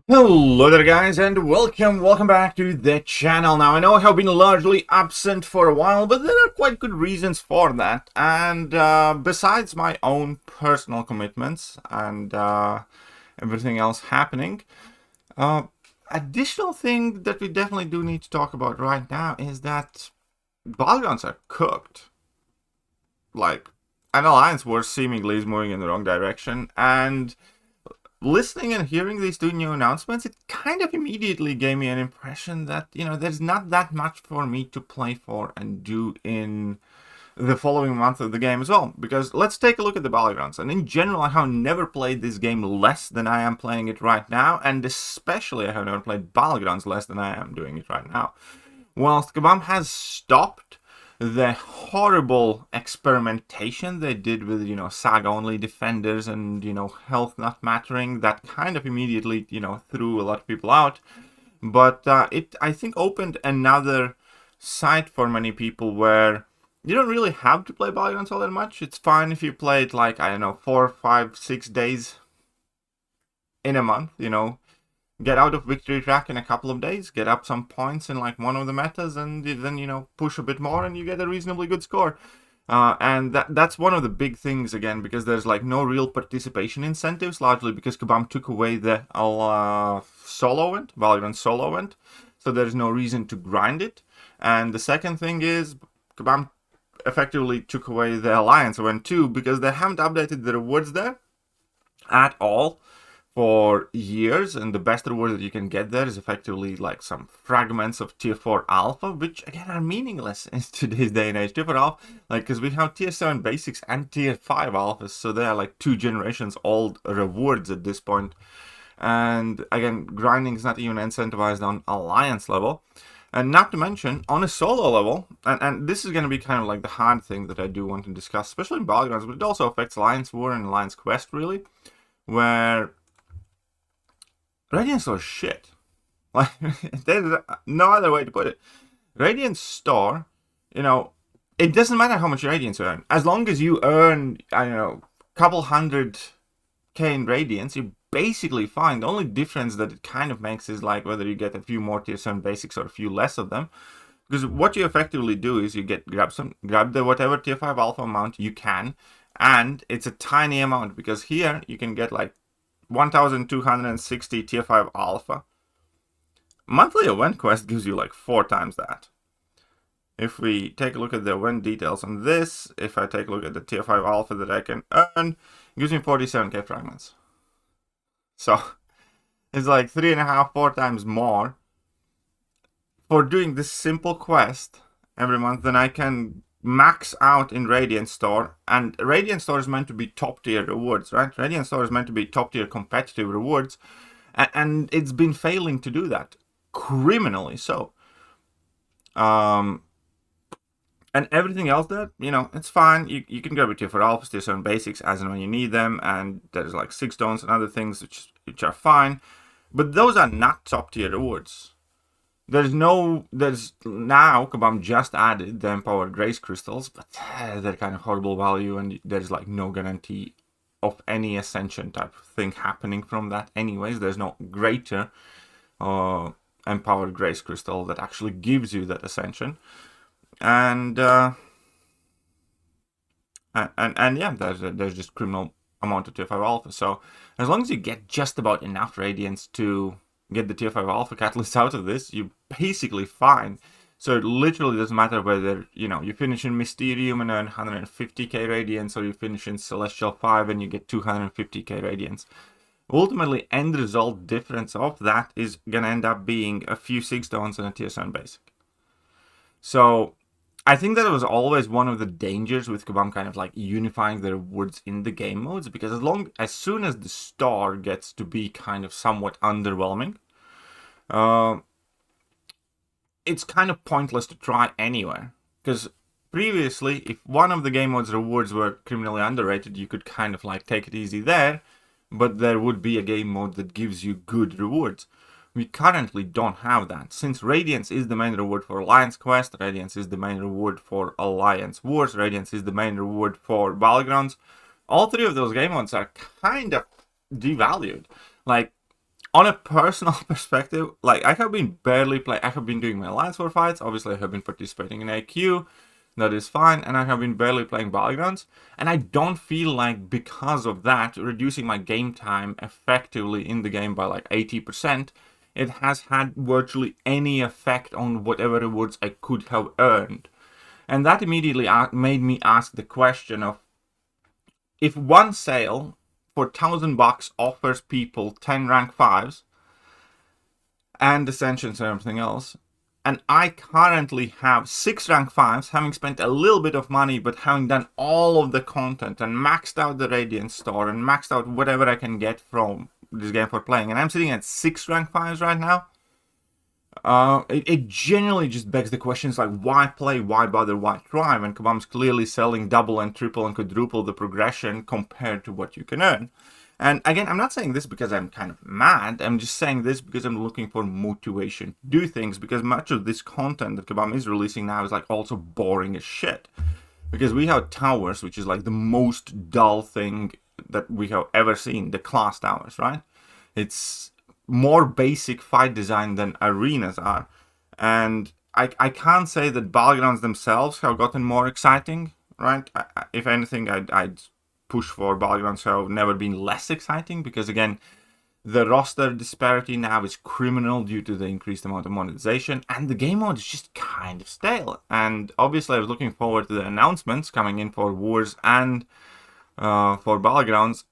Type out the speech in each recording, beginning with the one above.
Hello there guys, and welcome back to the channel. Now I know I have been largely absent for a while, but there are quite good reasons for that. And besides my own personal commitments and everything else happening, additional thing that we definitely do need to talk about right now is that Battlegrounds are cooked. Like, an alliance war seemingly is moving in the wrong direction, and listening and hearing these two new announcements, it kind of immediately gave me an impression that, there's not that much for me to play for and do in the following month of the game as well. Because let's take a look at the Battlegrounds. And in general, I have never played this game less than I am playing it right now. And especially, I have never played Battlegrounds less than I am doing it right now. Whilst Kabam has stopped the horrible experimentation they did with, SAG-only defenders and, health not mattering, that kind of immediately, threw a lot of people out. But it, I think, opened another site for many people where you don't really have to play Battlegrounds all that much. It's fine if you play it like, 4, 5, 6 days in a month, get out of victory track in a couple of days, get up some points in like one of the metas, and then, push a bit more and you get a reasonably good score. And that's one of the big things, again, because there's like no real participation incentives, largely because Kabam took away the solo event, Valorant solo event, so there's no reason to grind it. And the second thing is Kabam effectively took away the Alliance event too, because they haven't updated the rewards there at all for years, and the best reward that you can get there is effectively like some fragments of tier 4 alpha, which again are meaningless in today's day and age. Tier 4 alpha, like, because we have tier 7 basics and tier 5 alphas, so they are like 2 generations old rewards at this point. And again, grinding is not even incentivized on alliance level. And not to mention, on a solo level, and this is going to be kind of like the hard thing that I do want to discuss, especially in Battlegrounds, but it also affects Alliance War and Alliance Quest, really, where Radiance Store is shit. Like, there's no other way to put it. Radiance Store, it doesn't matter how much Radiance you earn. As long as you earn, a couple hundred K in Radiance, you're basically fine. The only difference that it kind of makes is like whether you get a few more tier 7 basics or a few less of them. Because what you effectively do is you grab the whatever tier 5 alpha amount you can, and it's a tiny amount, because here you can get like 1260 tier 5 alpha. Monthly event quest gives you like 4 times that. If we take a look at the event details on this, if I take a look at the tier 5 alpha that I can earn, it gives me 47k fragments. So it's like 3.5, 4 times more for doing this simple quest every month than I can max out in Radiant Store. And Radiant Store is meant to be top tier rewards, right? Radiant Store is meant to be top tier competitive rewards, and it's been failing to do that, criminally so. And everything else that, it's fine. You can grab a tier 4 alphas, tier 7 basics as and when you need them, and there's like 6 stones and other things which are fine, but those are not top tier rewards. There's now Kabam just added the empowered grace crystals, but they're kind of horrible value, and there's like no guarantee of any ascension type of thing happening from that anyways. There's no greater empowered grace crystal that actually gives you that ascension. And yeah, there's just criminal amount of tier 5 alpha. So as long as you get just about enough radiance to get the tier 5 alpha catalyst out of this, you're basically fine. So it literally doesn't matter whether, you finish in Mysterium and earn 150k radiance, or you finish in Celestial 5 and you get 250k radiance. Ultimately, end result difference of that is gonna end up being a few 6 stones and a tier 7 basic. So I think that it was always one of the dangers with Kabam kind of like unifying the rewards in the game modes, because as soon as the star gets to be kind of somewhat underwhelming, it's kind of pointless to try anywhere. Because previously, if one of the game modes rewards were criminally underrated, you could kind of like take it easy there, but there would be a game mode that gives you good rewards. We currently don't have that. Since Radiance is the main reward for Alliance Quest, Radiance is the main reward for Alliance Wars, Radiance is the main reward for Battlegrounds, all 3 of those game modes are kind of devalued. Like, on a personal perspective, like I have been barely playing. I have been doing my Alliance War fights. Obviously, I have been participating in AQ. That is fine, and I have been barely playing Battlegrounds, and I don't feel like because of that, reducing my game time effectively in the game by like 80%, it has had virtually any effect on whatever rewards I could have earned. And that immediately made me ask the question of, if one sale for $1,000 offers people 10 rank 5s and Ascensions and everything else, and I currently have 6 rank 5s, having spent a little bit of money, but having done all of the content and maxed out the Radiance store and maxed out whatever I can get from this game for playing, and I'm sitting at 6 rank 5s right now, it genuinely just begs the questions like, why play, why bother, why try, when Kabam's clearly selling double and triple and quadruple the progression compared to what you can earn. And again, I'm not saying this because I'm kind of mad, I'm just saying this because I'm looking for motivation to do things, because much of this content that Kabam is releasing now is like also boring as shit. Because we have towers, which is like the most dull thing that we have ever seen, the class towers, right? It's more basic fight design than arenas are. And I can't say that Battlegrounds themselves have gotten more exciting, right? If anything, I'd push for Battlegrounds have never been less exciting, because again, the roster disparity now is criminal due to the increased amount of monetization, and the game mode is just kind of stale. And obviously I was looking forward to the announcements coming in for Wars and for Battlegrounds,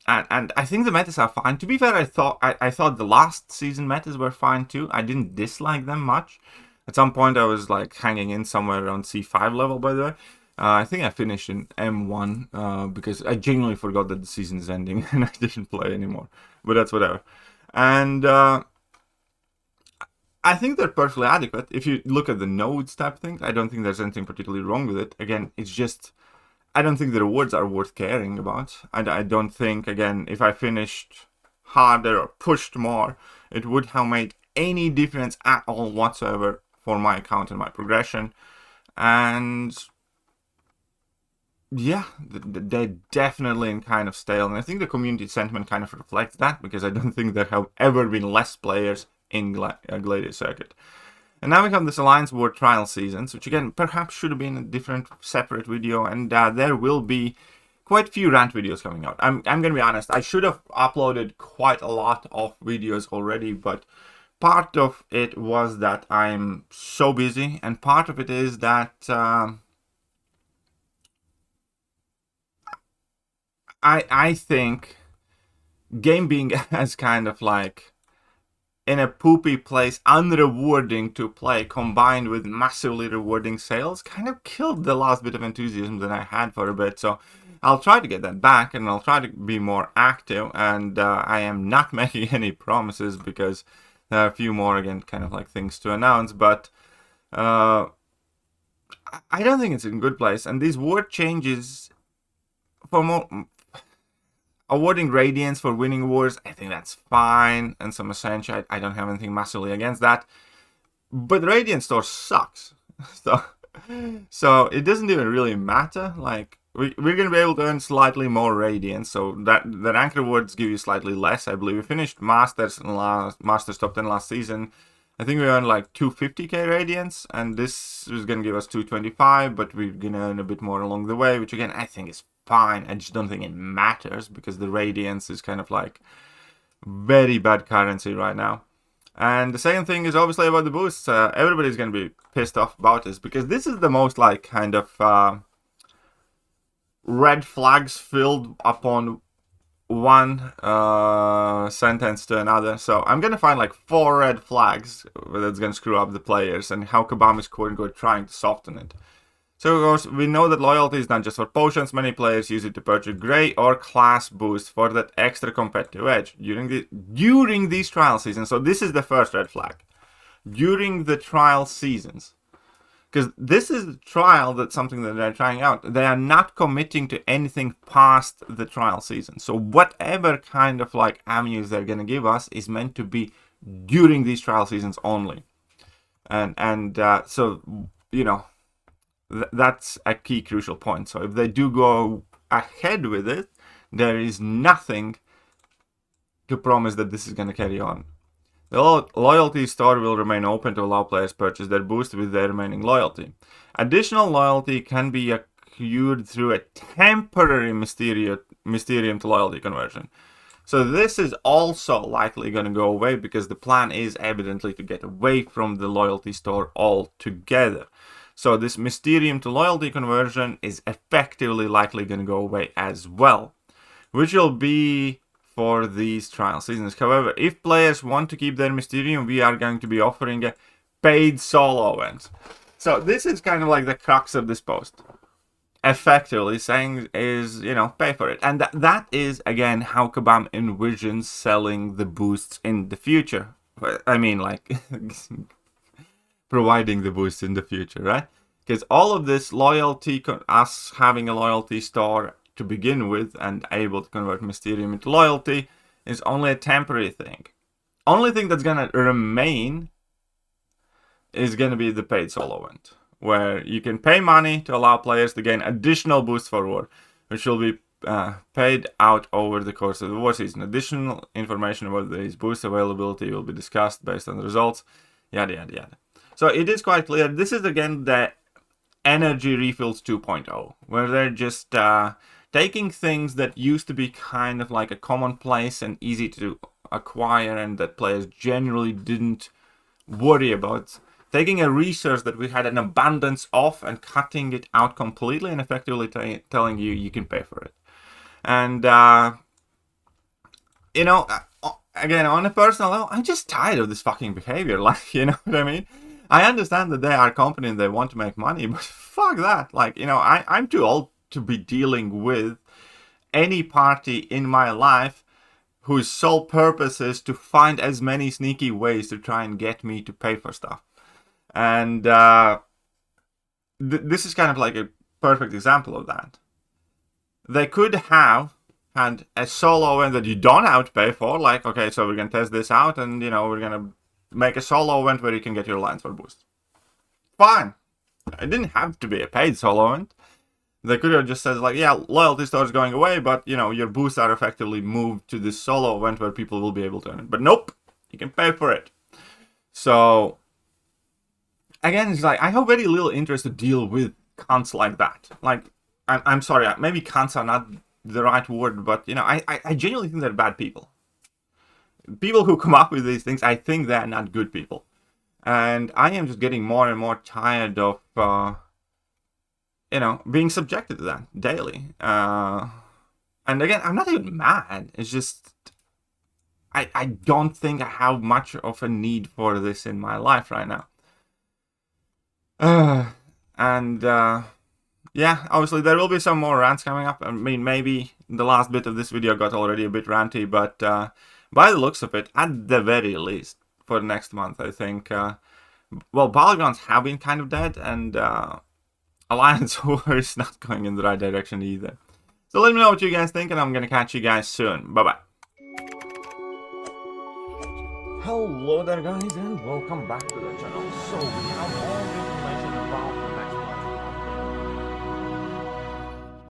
and I think the metas are fine. To be fair, I thought the last season metas were fine too. I didn't dislike them much. At some point I was like hanging in somewhere around C5 level, by the way. I think I finished in M1 because I genuinely forgot that the season is ending and I didn't play anymore. But that's whatever. And I think they're perfectly adequate. If you look at the nodes type thing, I don't think there's anything particularly wrong with it. Again, it's just, I don't think the rewards are worth caring about. I don't think, again, if I finished harder or pushed more, it would have made any difference at all whatsoever for my account and my progression. And yeah, they're definitely in kind of stale, and I think the community sentiment kind of reflects that, because I don't think there have ever been less players in Gladiator Circuit. And now we have this Alliance War trial seasons, which again perhaps should have been a different separate video, and there will be quite a few rant videos coming out. I'm gonna be honest, I should have uploaded quite a lot of videos already, but part of it was that I'm so busy, and part of it is that I think game being as kind of like in a poopy place, unrewarding to play, combined with massively rewarding sales, kind of killed the last bit of enthusiasm that I had for a bit. So I'll try to get that back, and I'll try to be more active, and I am not making any promises because there are a few more, again, kind of like things to announce, but I don't think it's in a good place. And these word changes for more awarding Radiance for winning wars, I think that's fine, and some Ascension, I don't have anything massively against that. But the Radiance store sucks. So it doesn't even really matter. Like, we're going to be able to earn slightly more Radiance, so that the rank rewards give you slightly less, I believe. We finished Masters Top 10 last season. I think we earned like 250k Radiance, and this is going to give us 225, but we're going to earn a bit more along the way, which again, I think is fine. I just don't think it matters, because the Radiance is kind of like very bad currency right now. And the second thing is obviously about the boosts. Everybody's going to be pissed off about this, because this is the most like kind of red flags filled upon one sentence to another. So I'm going to find like 4 red flags that's going to screw up the players, and how Kabam is quote unquote trying to soften it. So of course, we know that loyalty is not just for potions. Many players use it to purchase grey or class boost for that extra competitive edge during these trial seasons. So this is the first red flag. During the trial seasons. Because this is the trial, that's something that they're trying out. They are not committing to anything past the trial season. So whatever kind of like avenues they're going to give us is meant to be during these trial seasons only. And so, you know, that's a key crucial point. So if they do go ahead with it, there is nothing to promise that this is going to carry on. The loyalty store will remain open to allow players purchase their boost with their remaining loyalty. Additional loyalty can be accrued through a temporary Mysterium to loyalty conversion. So this is also likely going to go away because the plan is evidently to get away from the loyalty store altogether. So this Mysterium to loyalty conversion is effectively likely going to go away as well, which will be for these trial seasons. However, if players want to keep their Mysterium, we are going to be offering a paid solo event. So this is kind of like the crux of this post. Effectively saying is, you know, pay for it. And that is, again, how Kabam envisions selling the boosts in the future. I mean, like, providing the boosts in the future, right? Because all of this loyalty, us having a loyalty store to begin with and able to convert Mysterium into loyalty, is only a temporary thing. Only thing that's going to remain is going to be the paid solo event, where you can pay money to allow players to gain additional boosts for war, which will be paid out over the course of the war season. Additional information about these boost availability will be discussed based on the results, yada yada yada. So it is quite clear. This is again the energy refills 2.0, where they're just taking things that used to be kind of like a commonplace and easy to acquire and that players generally didn't worry about, taking a resource that we had an abundance of and cutting it out completely and effectively telling you you can pay for it. And, you know, again, on a personal level, I'm just tired of this fucking behavior. Like, you know what I mean? I understand that they are a company and they want to make money, but fuck that. Like, you know, I'm too old to be dealing with any party in my life whose sole purpose is to find as many sneaky ways to try and get me to pay for stuff. And this is kind of like a perfect example of that. They could have had a solo event that you don't have to pay for, like, okay, so we're going to test this out and, you know, we're going to make a solo event where you can get your alliance for boost. Fine. It didn't have to be a paid solo event. They could have just said, like, yeah, loyalty store is going away, but, you know, your boosts are effectively moved to this solo event where people will be able to earn it. But nope, you can pay for it. So, again, it's like, I have very little interest to deal with cunts like that. Like, I'm sorry, maybe cunts are not the right word, but, you know, I genuinely think they're bad people. People who come up with these things, I think they're not good people. And I am just getting more and more tired of, you know, being subjected to that daily. And again, I'm not even mad. It's just, I don't think I have much of a need for this in my life right now. Yeah, obviously there will be some more rants coming up. I mean, maybe the last bit of this video got already a bit ranty, but by the looks of it, at the very least, for next month, I think, well, Battlegrounds have been kind of dead, and Alliance War is not going in the right direction either. So let me know what you guys think, and I'm going to catch you guys soon. Bye-bye. Hello there, guys, and welcome back to the channel. So we have all the information about